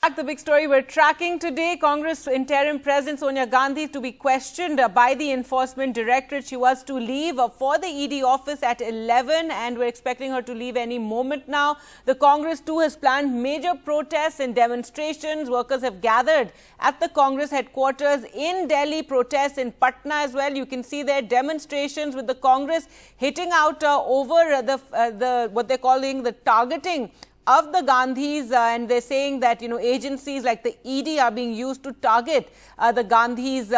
The big story we're tracking today, Congress interim President Sonia Gandhi to be questioned by the Enforcement Directorate. She was to leave for the ED office at 11 and we're expecting her to leave any moment now. The Congress too has planned major protests and demonstrations. Workers have gathered at the Congress headquarters in Delhi, protests in Patna as well. You can see there demonstrations with the Congress hitting out over the what they're calling the targeting of the Gandhis, and they're saying that, agencies like the ED are being used to target the Gandhis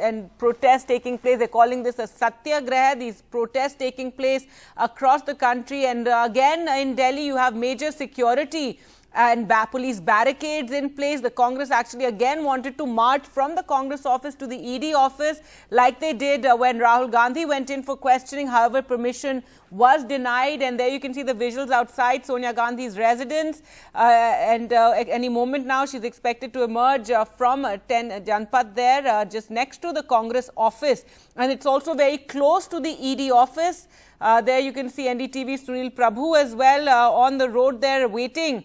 and protests taking place. They're calling this a satyagraha, these protests taking place across the country. And again, in Delhi, you have major security and police barricades in place. The Congress actually again wanted to march from the Congress office to the ED office like they did when Rahul Gandhi went in for questioning. However, permission was denied, and there you can see the visuals outside Sonia Gandhi's residence, and any moment now she's expected to emerge from 10 Janpat there, just next to the Congress office, and it's also very close to the ED office. There you can see NDTV Sunil Prabhu as well on the road there waiting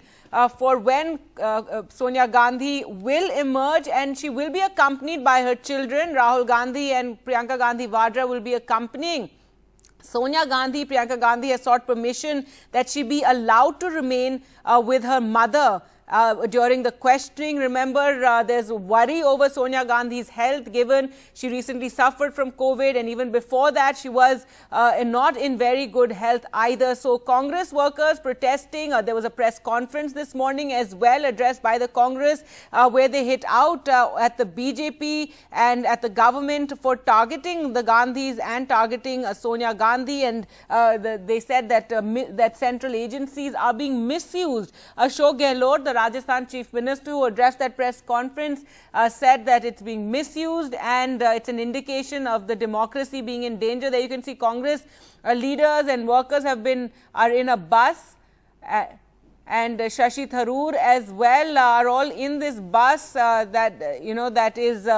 for when Sonia Gandhi will emerge, and she will be accompanied by her children. Rahul Gandhi and Priyanka Gandhi Vadra will be accompanying Sonia Gandhi. Priyanka Gandhi has sought permission that she be allowed to remain with her mother during the questioning. Remember, there's worry over Sonia Gandhi's health, given she recently suffered from COVID, and even before that she was not in very good health either. So Congress workers protesting. There was a press conference this morning as well addressed by the Congress where they hit out at the BJP and at the government for targeting the Gandhis and targeting Sonia Gandhi, and they said that that central agencies are being misused. Ashok Gehlot, the Rajasthan Chief Minister, who addressed that press conference, said that it's being misused and it's an indication of the democracy being in danger. There you can see Congress leaders and workers are in a bus, and Shashi Tharoor as well are all in this bus that is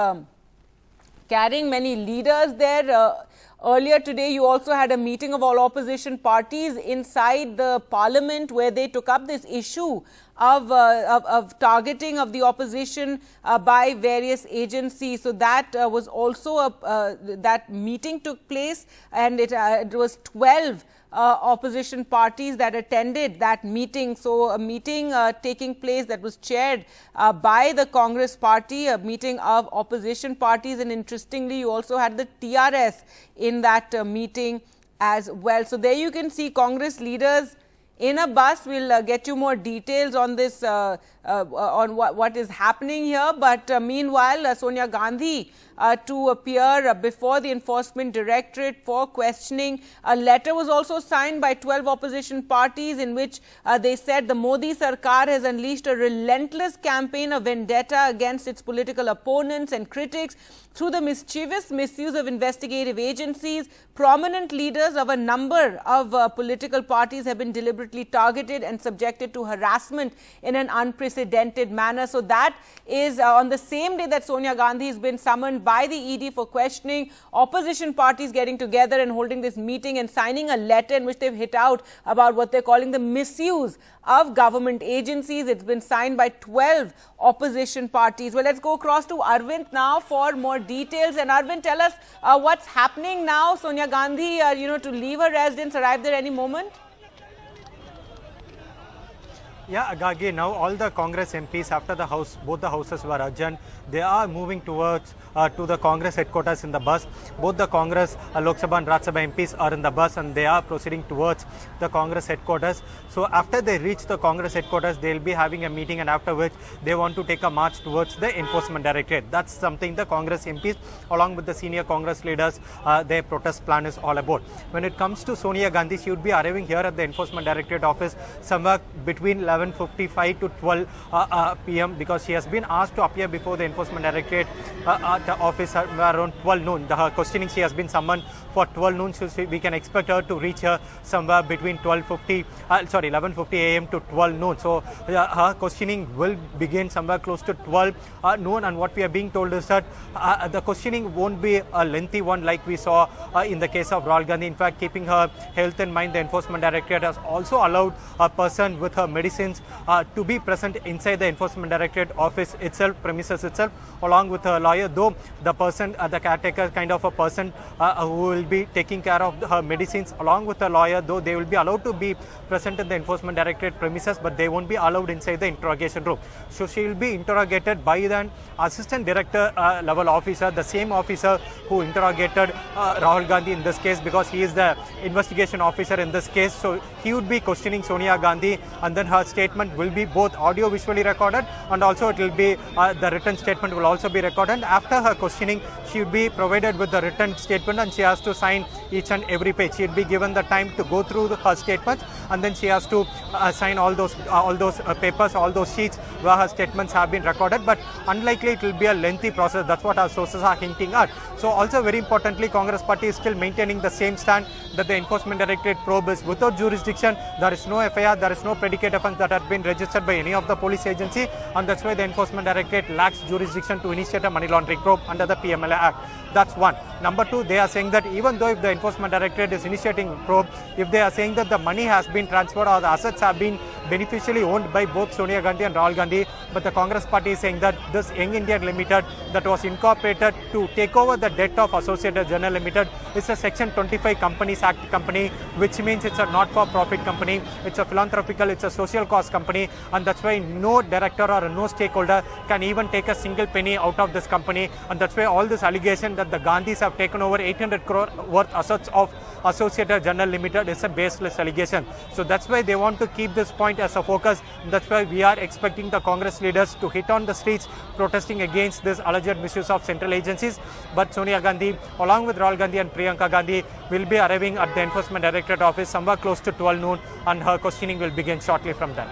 carrying many leaders there. Earlier today, you also had a meeting of all opposition parties inside the parliament where they took up this issue of targeting of the opposition by various agencies. So that was also that meeting took place, and it was 12 opposition parties that attended that meeting. So a meeting taking place that was chaired by the Congress party, a meeting of opposition parties, and interestingly you also had the TRS in that meeting as well. So there you can see Congress leaders in a bus. We'll get you more details on this, on what is happening here. But meanwhile, Sonia Gandhi to appear before the Enforcement Directorate for questioning. A letter was also signed by 12 opposition parties in which they said the Modi Sarkar has unleashed a relentless campaign of vendetta against its political opponents and critics through the mischievous misuse of investigative agencies. Prominent leaders of a number of political parties have been deliberately targeted and subjected to harassment in an unprecedented manner. So that is on the same day that Sonia Gandhi has been summoned by the ED for questioning, opposition parties getting together and holding this meeting and signing a letter in which they've hit out about what they're calling the misuse of government agencies. It's been signed by 12 opposition parties. Well, let's go across to Arvind now for more details. And Arvind, tell us what's happening now. Sonia Gandhi, to leave her residence, arrive there any moment? Yeah, Gagi, now all the Congress MPs, after both the houses were adjourned, they are moving towards to the Congress headquarters in the bus. Both the Congress Lok Sabha and Rajya Sabha MPs are in the bus and they are proceeding towards the Congress headquarters. So after they reach the Congress headquarters, they will be having a meeting, and after which they want to take a march towards the Enforcement Directorate. That's something the Congress MPs along with the senior Congress leaders, their protest plan is all about. When it comes to Sonia Gandhi, she would be arriving here at the Enforcement Directorate office somewhere between 11:55 to 12 p.m. because she has been asked to appear before the Enforcement Directorate at the office around 12 noon. Her questioning, she has been summoned for 12 noon, so we can expect her to reach here somewhere between 11:50 a.m. to 12 noon. So her questioning will begin somewhere close to 12 noon, and what we are being told is that the questioning won't be a lengthy one like we saw in the case of Rahul Gandhi. In fact, keeping her health in mind, the Enforcement Directorate has also allowed a person with her medicine medicines to be present inside the Enforcement Directorate office itself, premises itself, along with a lawyer, though the person, the caretaker kind of a person who will be taking care of her medicines along with a lawyer, though they will be allowed to be present in the Enforcement Directorate premises, but they won't be allowed inside the interrogation room. So she will be interrogated by an assistant director level officer, the same officer who interrogated Rahul Gandhi in this case, because he is the investigation officer in this case. So he would be questioning Sonia Gandhi, and then her statement will be both audio visually recorded, and also it will be the written statement will also be recorded. After her questioning, she would be provided with the written statement, and she has to sign each and every page. She would be given the time to go through her statements, and then she has to sign all those papers, all those sheets where her statements have been recorded. But unlikely it will be a lengthy process. That's what our sources are hinting at. So also very importantly, Congress party is still maintaining the same stand that the Enforcement Directorate probe is without jurisdiction. There is no FIR, there is no predicate offence that have been registered by any of the police agency, and that's why the Enforcement Directorate lacks jurisdiction to initiate a money laundering probe under the PMLA Act. That's one. Number two, they are saying that even though if the Enforcement Directorate is initiating a probe, if they are saying that the money has been transferred or the assets have been beneficially owned by both Sonia Gandhi and Rahul Gandhi, but the Congress party is saying that this Young India Limited that was incorporated to take over the debt of Associated General Limited is a Section 25 Companies Act company, which means it's a not-for-profit company, it's a philanthropical, it's a social cause company, and that's why no director or no stakeholder can even take a single penny out of this company, and that's why all this allegation that the Gandhis have taken over 800 crore worth assets of Associated General Limited is a baseless allegation. So that's why they want to keep this point as a focus. That's why we are expecting the Congress leaders to hit on the streets protesting against this alleged misuse of central agencies. But Sonia Gandhi, along with Rahul Gandhi and Priyanka Gandhi, will be arriving at the Enforcement Directorate office somewhere close to 12 noon, and her questioning will begin shortly from then.